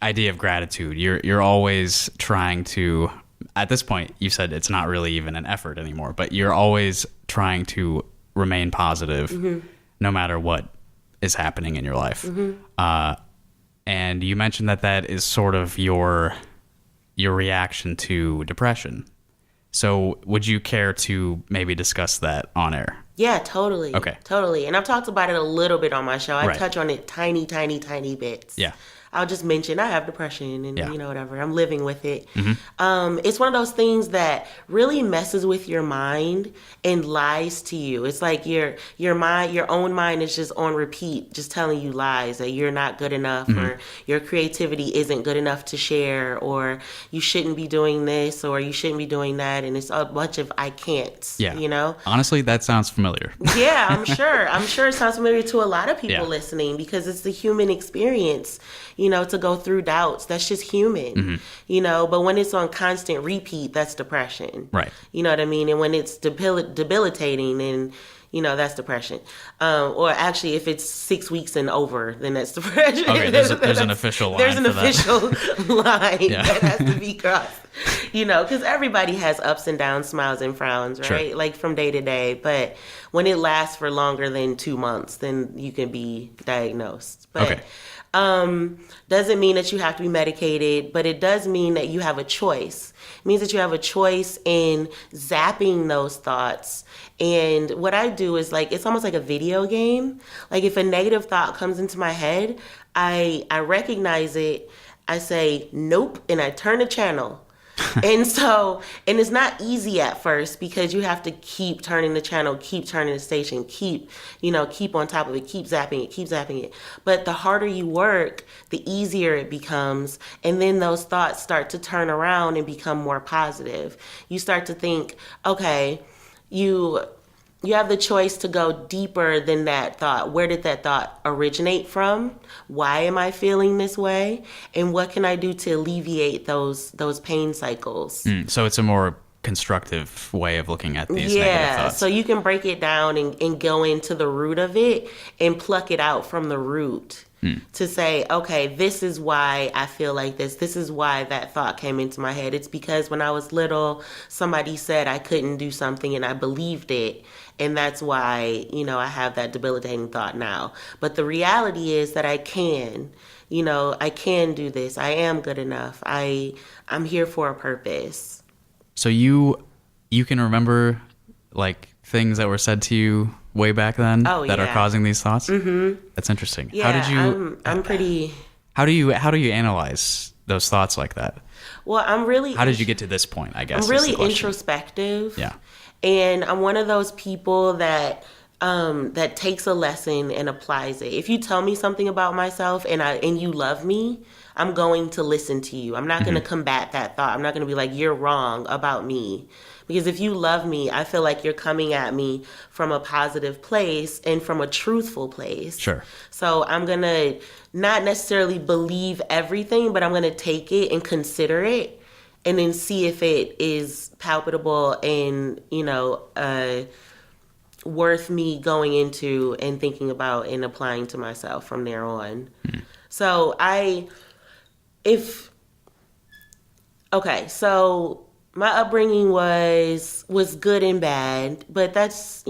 idea of gratitude, you're always trying to, at this point, you said it's not really even an effort anymore, but you're always trying to remain positive no matter what is happening in your life. And you mentioned that is sort of your reaction to depression. So would you care to maybe discuss that on air? Yeah, totally. Okay. Totally. And I've talked about it a little bit on my show. I Right. touch on it tiny, tiny, tiny bits. Yeah. I'll just mention I have depression and, Yeah. you know, whatever. I'm living with it. It's one of those things that really messes with your mind and lies to you. It's like your mind, your own mind is just on repeat, just telling you lies that you're not good enough or your creativity isn't good enough to share, or you shouldn't be doing this or you shouldn't be doing that. And it's a bunch of I can'ts, Yeah. you know? Honestly, that sounds familiar. Yeah, I'm sure. I'm sure it sounds familiar to a lot of people Yeah. listening, because it's the human experience, you know, to go through doubts. That's just human, you know, but when it's on constant repeat, that's depression. Right. You know what I mean? And when it's debilitating, and you know, that's depression. Or actually, if it's 6 weeks and over, then that's depression. Okay, there's an official line There's an for that. official line Yeah. that has to be crossed. You know, because everybody has ups and downs, smiles and frowns, right? Sure. Like from day to day. But when it lasts for longer than 2 months, then you can be diagnosed. But Okay. doesn't mean that you have to be medicated, but it does mean that you have a choice. It means that you have a choice in zapping those thoughts. And what I do is, like, it's almost like a video game. Like, if a negative thought comes into my head, I recognize it, I say nope, and I turn the channel. And it's not easy at first, because you have to keep turning the channel, keep turning the station, keep on top of it, keep zapping it. But the harder you work, the easier it becomes. And then those thoughts start to turn around and become more positive. You start to think, okay, you have the choice to go deeper than that thought. Where did that thought originate from? Why am I feeling this way? And what can I do to alleviate those pain cycles? So it's a more constructive way of looking at these negative thoughts. So you can break it down and go into the root of it and pluck it out from the root. To say, okay, this is why I feel like this. This is why that thought came into my head. It's because when I was little, somebody said I couldn't do something and I believed it. And that's why, you know, I have that debilitating thought now. But the reality is that I can do this. I am good enough. I'm here for a purpose. So you can remember, like, things that were said to you way back then that are causing these thoughts? Mm-hmm. That's interesting. Yeah, how did you? I'm pretty. How do you analyze those thoughts like that? Well, I'm really. How did you get to this point? I guess I'm really is the question. introspective. Yeah. And I'm one of those people that takes a lesson and applies it. If you tell me something about myself and you love me, I'm going to listen to you. I'm not going to combat that thought. I'm not going to be like, you're wrong about me. Because if you love me, I feel like you're coming at me from a positive place and from a truthful place. Sure. So I'm going to not necessarily believe everything, but I'm going to take it and consider it and then see if it is palpable and, you know, worth me going into and thinking about and applying to myself from there on. So my upbringing was good and bad, but that's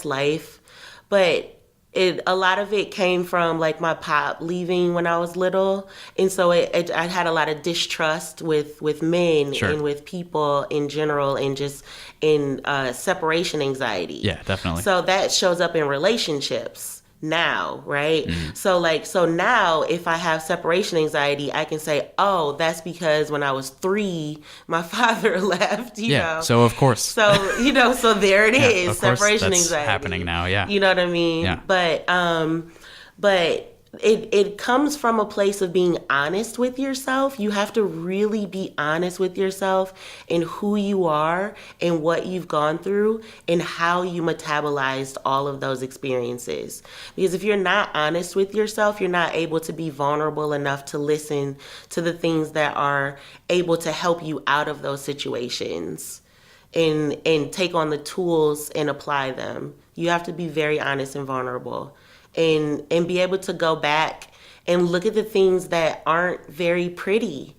life. But a lot of it came from, like, my pop leaving when I was little. And so I had a lot of distrust with men Sure. and with people in general, and just in separation anxiety. Yeah, definitely. So that shows up in relationships now, right? So now if I have separation anxiety, I can say, oh, that's because when I was 3, my father left, you know. So of course. So, so there it is, of course separation that's anxiety. happening now, yeah. You know what I mean? Yeah. But it comes from a place of being honest with yourself. You have to really be honest with yourself and who you are and what you've gone through and how you metabolized all of those experiences. Because if you're not honest with yourself, you're not able to be vulnerable enough to listen to the things that are able to help you out of those situations and take on the tools and apply them. You have to be very honest and vulnerable. And be able to go back and look at the things that aren't very pretty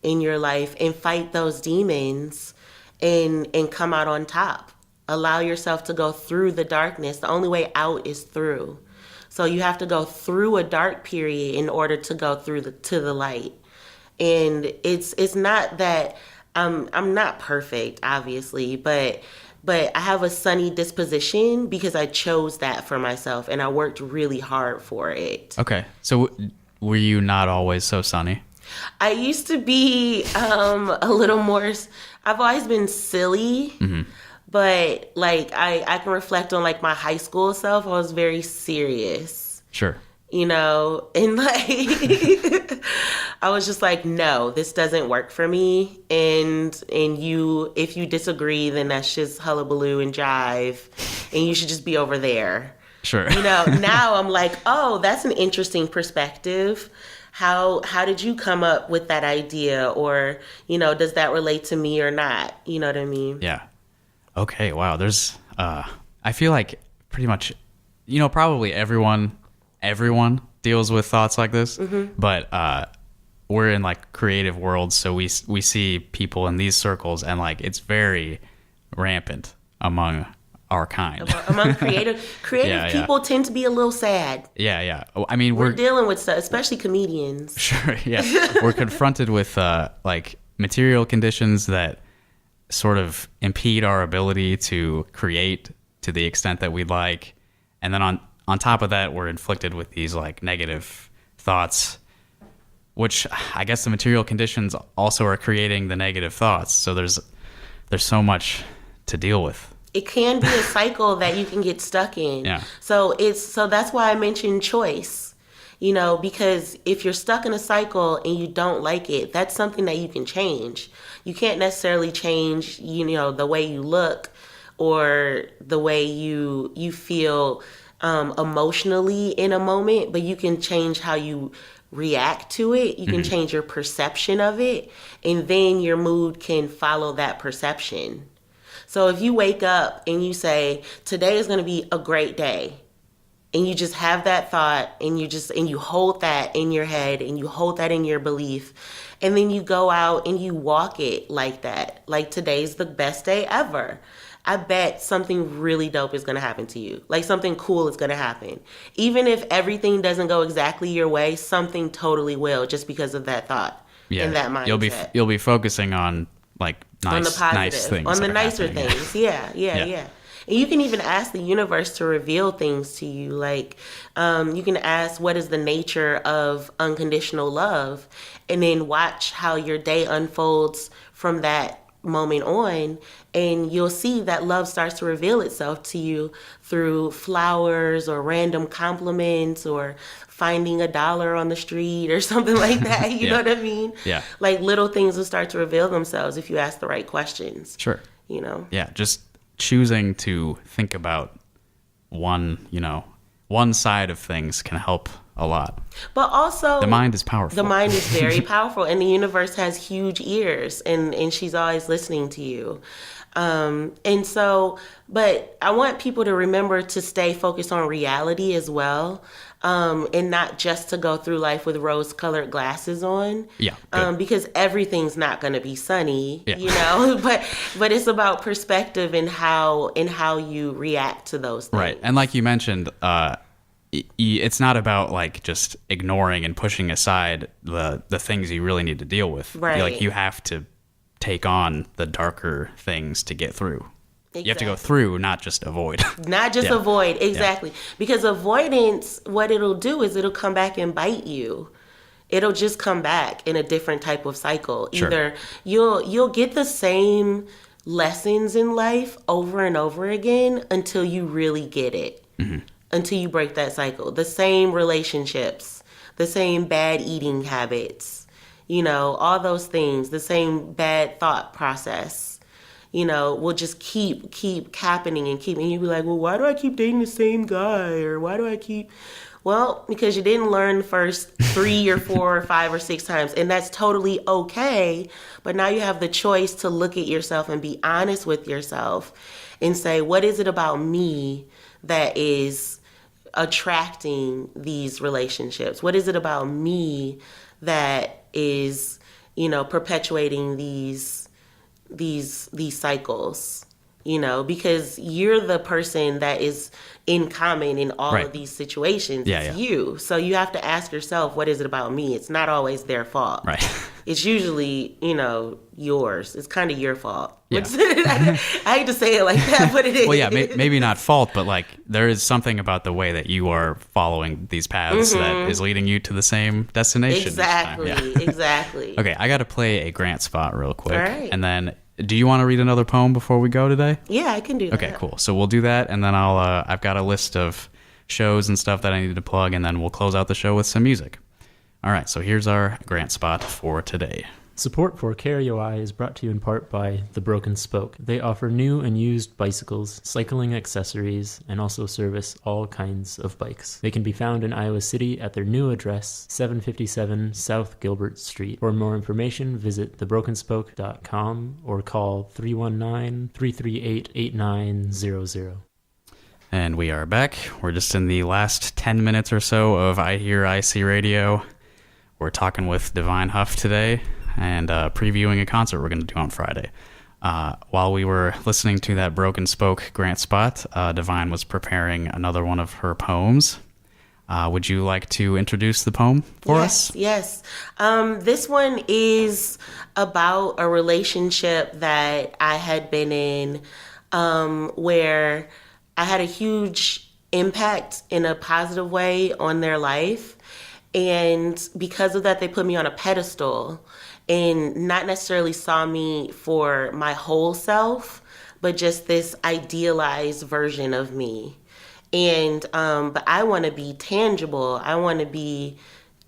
in your life and fight those demons and come out on top. Allow yourself to go through the darkness. The only way out is through. So you have to go through a dark period in order to go through to the light. And it's not that I'm not perfect, obviously, but I have a sunny disposition because I chose that for myself and I worked really hard for it. Okay. So were you not always so sunny? I used to be a little more. I've always been silly, but like I can reflect on like my high school self. I was very serious. Sure. You know, and like I was just like, no, this doesn't work for me. And you, if you disagree, then that's just hullabaloo and jive, and you should just be over there. Sure. You know, now I'm like, oh, that's an interesting perspective. How did you come up with that idea? Or, you know, does that relate to me or not? You know what I mean? Yeah. Okay. Wow. There's, I feel like pretty much, you know, probably everyone deals with thoughts like this, but we're in like creative worlds, so we see people in these circles, and like it's very rampant among our kind. Among creative people tend to be a little sad. Yeah. I mean, we're dealing with stuff, especially comedians. Sure. Yeah. We're confronted with like material conditions that sort of impede our ability to create to the extent that we'd like, and then on top of that, we're inflicted with these like negative thoughts, which I guess the material conditions also are creating the negative thoughts. So there's so much to deal with. It can be a cycle that you can get stuck in. Yeah. So that's why I mentioned choice, you know, because if you're stuck in a cycle and you don't like it, that's something that you can change. You can't necessarily change, you know, the way you look or the way you feel emotionally in a moment, but you can change how you react to it. You can change your perception of it, and then your mood can follow that perception. So if you wake up and you say, today is going to be a great day, and you just have that thought, and you hold that in your head, and you hold that in your belief, and then you go out and you walk it like that, like today's the best day ever, I bet something really dope is going to happen to you. Like something cool is going to happen. Even if everything doesn't go exactly your way, something totally will, just because of that thought and that mindset. You'll be focusing on like on the positive, nice things, on the nicer things. Yeah. And you can even ask the universe to reveal things to you. Like you can ask, what is the nature of unconditional love? And then watch how your day unfolds from that moment on, and you'll see that love starts to reveal itself to you through flowers or random compliments or finding $1 on the street or something like that. You know what I mean? Yeah. Like little things will start to reveal themselves if you ask the right questions. Sure. You know? Yeah. Just choosing to think about one side of things can help a lot. But also, the mind is powerful. The mind is very powerful, and the universe has huge ears, and she's always listening to you. And so, but I want people to remember to stay focused on reality as well, and not just to go through life with rose-colored glasses on. Yeah. Because everything's not going to be sunny, yeah. You know. but it's about perspective and how you react to those things. Right. And like you mentioned, it's not about like just ignoring and pushing aside the things you really need to deal with. Right. Like you have to take on the darker things to get through. Exactly. You have to go through, not just avoid. Not just avoid, exactly. Yeah. Because avoidance, what it'll do is it'll come back and bite you. It'll just come back in a different type of cycle. Sure. Either you'll get the same lessons in life over and over again until you really get it. Mm-hmm. Until you break that cycle. The same relationships, the same bad eating habits, you know, all those things, the same bad thought process, you know, will just keep happening and you'll be like, well, why do I keep dating the same guy? Or why do I keep... Well, because you didn't learn the first 3 or 4 or 5 or 6 times, and that's totally okay. But now you have the choice to look at yourself and be honest with yourself and say, what is it about me that is attracting these relationships? What is it about me that is, you know, perpetuating these cycles? You know, because you're the person that is in common in all of these situations. It's you. So you have to ask yourself, what is it about me? It's not always their fault. Right. it's usually, yours. It's kind of your fault. Yeah. I hate to say it like that, but it is. Well, yeah, maybe not fault, but like there is something about the way that you are following these paths that is leading you to the same destination. Exactly, each time. Yeah. exactly. Okay, I got to play a Grant spot real quick. All right. And then, do you want to read another poem before we go today? Yeah, I can do that. Okay, cool. So we'll do that, and then I've got a list of shows and stuff that I need to plug, and then we'll close out the show with some music. All right, so here's our Grant spot for today. Support for KRUI is brought to you in part by The Broken Spoke. They offer new and used bicycles, cycling accessories, and also service all kinds of bikes. They can be found in Iowa City at their new address, 757 South Gilbert Street. For more information, visit thebrokenspoke.com or call 319-338-8900. And we are back. We're just in the last 10 minutes or so of iHearIC Radio. We're talking with Diviin Huff today and previewing a concert we're going to do on Friday. While we were listening to that Broken Spoke Grant spot, Diviin was preparing another one of her poems. Would you like to introduce the poem for us? Yes. This one is about a relationship that I had been in where I had a huge impact in a positive way on their life. And because of that, they put me on a pedestal and not necessarily saw me for my whole self, but just this idealized version of me. And but I want to be tangible. I want to be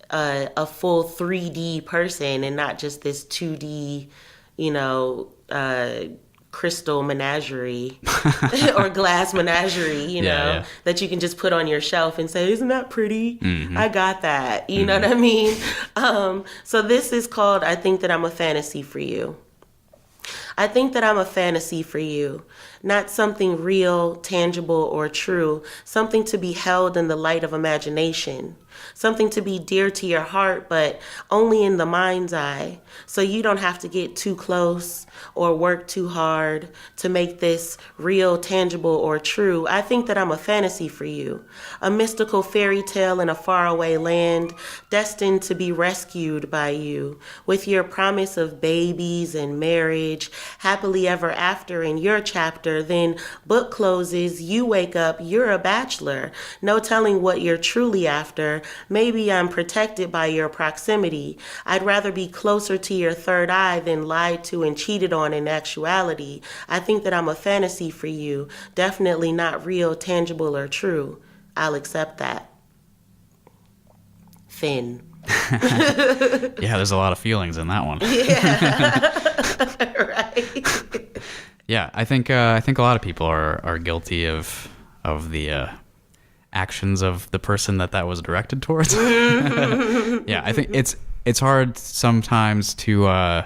a full 3D person and not just this 2D, crystal menagerie or glass menagerie, that you can just put on your shelf and say, isn't that pretty? I got that. You know what I mean? So this is called I Think That I'm a Fantasy for You. I think that I'm a fantasy for you, not something real, tangible, or true, something to be held in the light of imagination, something to be dear to your heart, but only in the mind's eye, so you don't have to get too close or work too hard to make this real, tangible, or true. I think that I'm a fantasy for you, a mystical fairy tale in a faraway land, destined to be rescued by you, with your promise of babies and marriage, happily ever after in your chapter. Then book closes, you wake up, you're a bachelor, no telling what you're truly after. Maybe I'm protected by your proximity. I'd rather be closer to your third eye than lied to and cheated on in actuality. I think that I'm a fantasy for you, definitely not real, tangible, or true. I'll accept that. Finn. Yeah, there's a lot of feelings in that one. Yeah. Right. Yeah, I think a lot of people are guilty of the actions of the person that was directed towards. Yeah, I think it's hard sometimes to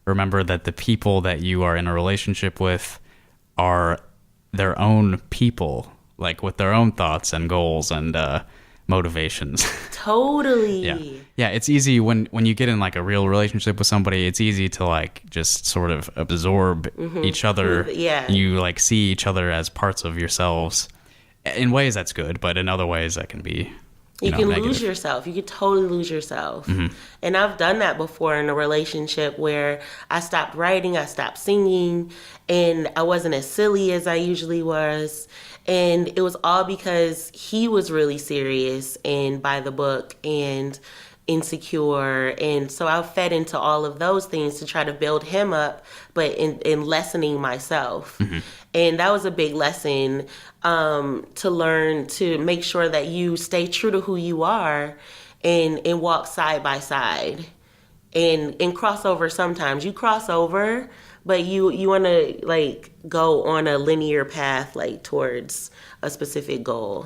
remember that the people that you are in a relationship with are their own people, like with their own thoughts and goals and motivations. Totally. Yeah, it's easy when you get in like a real relationship with somebody, it's easy to like just sort of absorb each other. Yeah. You like see each other as parts of yourselves. In ways that's good, but in other ways that can be you can negative. lose yourself. You could totally lose yourself. And I've done that before in a relationship where I stopped writing, I stopped singing, and I wasn't as silly as I usually was. And it was all because he was really serious and by the book and insecure. And so I fed into all of those things to try to build him up, but in lessening myself. And that was a big lesson to learn, to make sure that you stay true to who you are and walk side by side and cross over. Sometimes you cross over, but you want to like go on a linear path like towards a specific goal.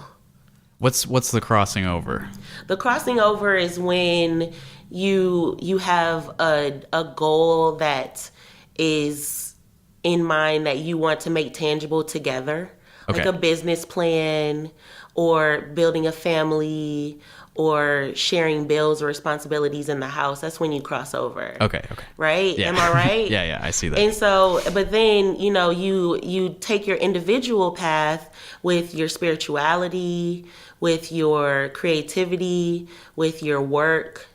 What's the crossing over? The crossing over is when you have a goal that is in mind that you want to make tangible together. Okay. Like a business plan or building a family or sharing bills or responsibilities in the house. That's when you cross over. Okay. Right? Yeah. Am I right? Yeah, I see that. And so, but then, you take your individual path with your spirituality, with your creativity, with your work,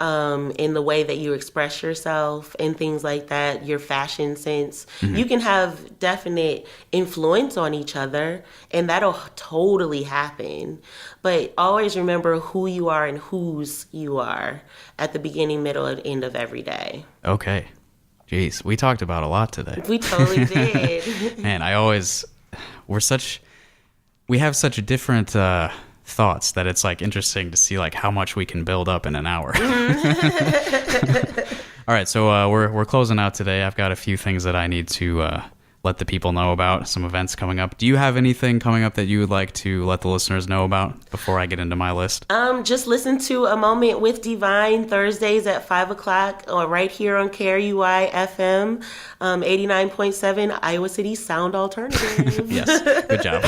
in the way that you express yourself and things like that, your fashion sense. You can have definite influence on each other, and that'll totally happen. But always remember who you are and whose you are at the beginning, middle, and end of every day. Okay. Jeez, we talked about a lot today. We totally did. Man, we have such different thoughts that it's like interesting to see like how much we can build up in an hour. All right, so we're closing out today. I've got a few things that I need to let the people know about, some events coming up. Do you have anything coming up that you would like to let the listeners know about before I get into my list? Just listen to A Moment with Diviin Thursdays at 5 o'clock right here on KRUI FM 89.7 Iowa City Sound Alternative. Yes, good job.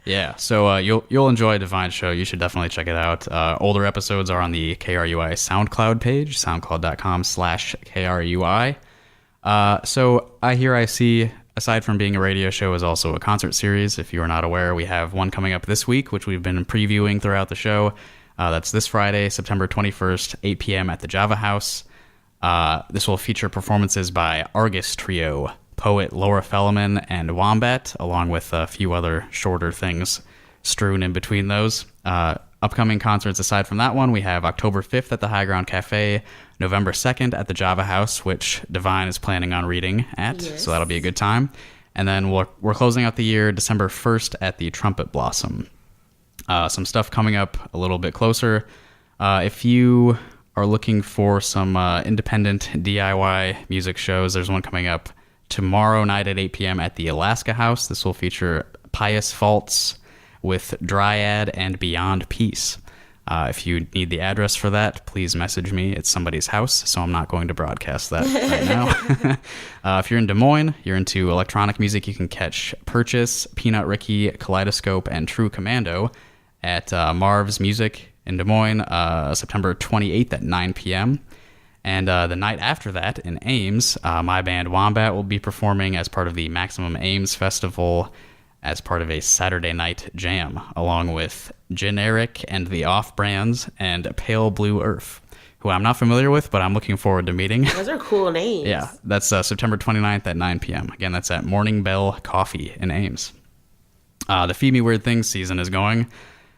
Yeah, so you'll enjoy Diviin's show. You should definitely check it out. Older episodes are on the KRUI SoundCloud page, soundcloud.com/KRUI. So iHearIC, aside from being a radio show, is also a concert series. If you are not aware, we have one coming up this week, which we've been previewing throughout the show. That's this Friday, September 21st, 8 p.m. at the Java House. This will feature performances by Argus Trio, poet Laura Feldman, and Wombat, along with a few other shorter things strewn in between those. Upcoming concerts aside from that one, we have October 5th at the High Ground Cafe, November 2nd at the Java House, which Diviin is planning on reading at, so that'll be a good time. And then we're closing out the year December 1st at the Trumpet Blossom. Some stuff coming up a little bit closer. If you are looking for some independent DIY music shows, there's one coming up tomorrow night at 8 p.m. at the Alaska House. This will feature Pious Faults with Dryad and Beyond Peace. If you need the address for that, please message me. It's somebody's house, so I'm not going to broadcast that right now. If you're in Des Moines, you're into electronic music, you can catch Purchase, Peanut Ricky, Kaleidoscope, and True Commando at Marv's Music in Des Moines, September 28th at 9 p.m. And the night after that in Ames, my band Wombat will be performing as part of the Maximum Ames Festival as part of a Saturday night jam, along with Generic and the Off-Brands and Pale Blue Earth, who I'm not familiar with, but I'm looking forward to meeting. Those are cool names. Yeah, that's September 29th at 9 p.m. Again, that's at Morning Bell Coffee in Ames. The Feed Me Weird Things season is going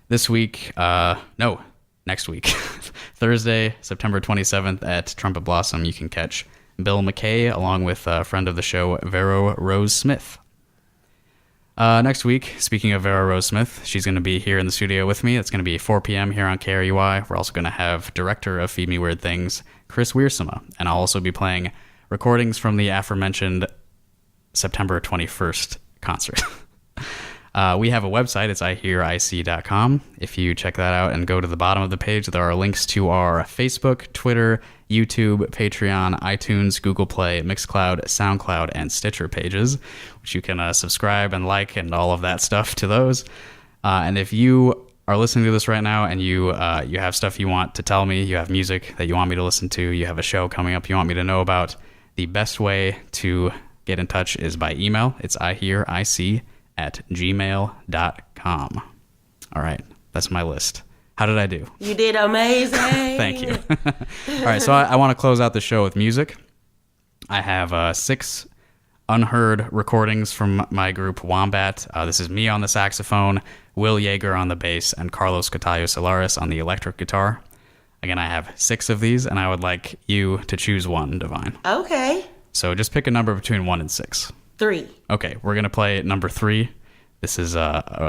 this week. Next week. Thursday, September 27th at Trumpet Blossom, you can catch Bill McKay along with a friend of the show, Vero Rose Smith. Next week, speaking of Vero Rose Smith, she's going to be here in the studio with me. It's going to be 4 p.m. here on KRUI. We're also going to have director of Feed Me Weird Things, Chris Wiersema, and I'll also be playing recordings from the aforementioned September 21st concert. We have a website. It's iHearIC.com. If you check that out and go to the bottom of the page, there are links to our Facebook, Twitter, YouTube, Patreon, iTunes, Google Play, Mixcloud, SoundCloud, and Stitcher pages, which you can subscribe and like and all of that stuff to those. And if you are listening to this right now and you have stuff you want to tell me, you have music that you want me to listen to, you have a show coming up you want me to know about, the best way to get in touch is by email. It's ihearic@gmail.com. All right, that's my list. How did I do? You did amazing. Thank you. All right, so I want to close out the show with music. I have 6 unheard recordings from my group Wombat. This is me on the saxophone, Will Yeager on the bass, and Carlos Catayo Solaris on the electric guitar. Again, I have 6 of these, and I would like you to choose one, Diviin. Okay. So just pick a number between 1 and 6. 3. Okay, we're going to play number 3. This is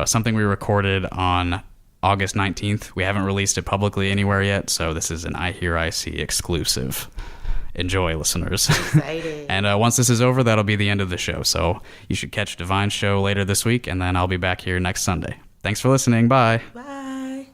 something we recorded on August 19th. We haven't released it publicly anywhere yet, so this is an iHearIC exclusive. Enjoy, listeners. Excited. And once this is over, that'll be the end of the show. So you should catch Diviin's show later this week, and then I'll be back here next Sunday. Thanks for listening. Bye. Bye.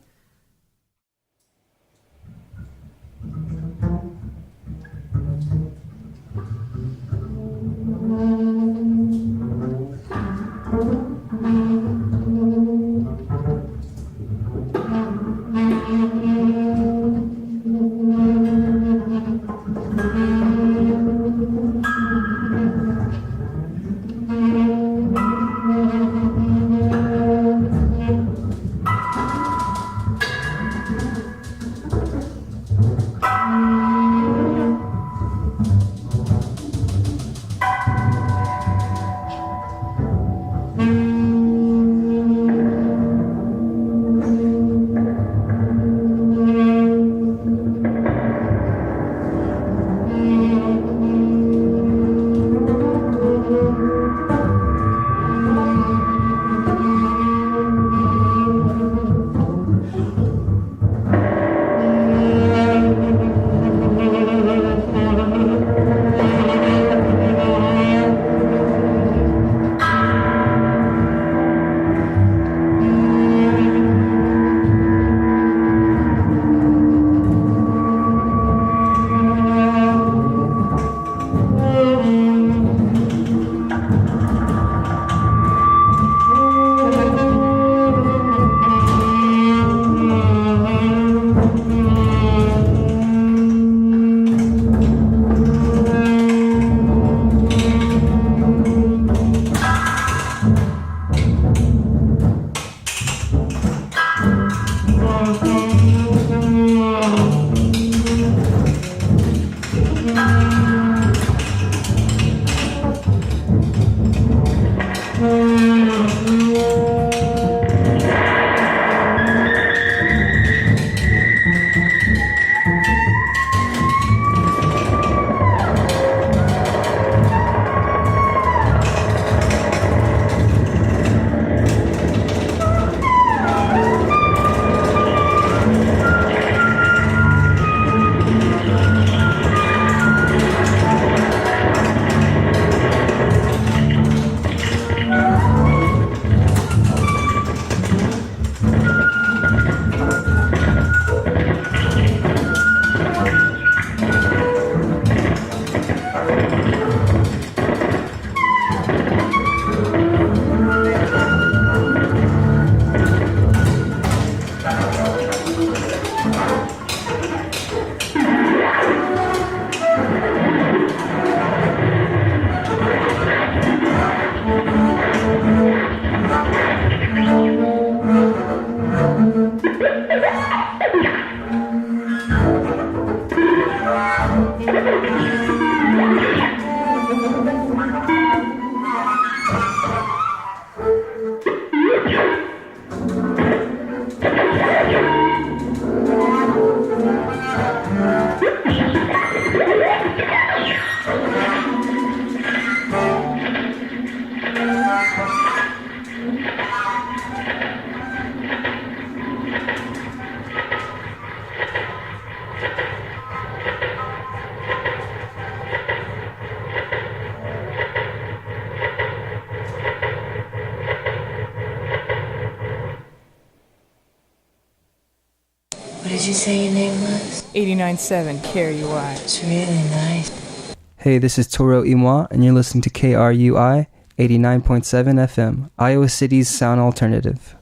What did you say your name was? 89.7 KRUI. It's really nice. Hey, this is Toro Imwa, and you're listening to KRUI 89.7 FM, Iowa City's sound alternative.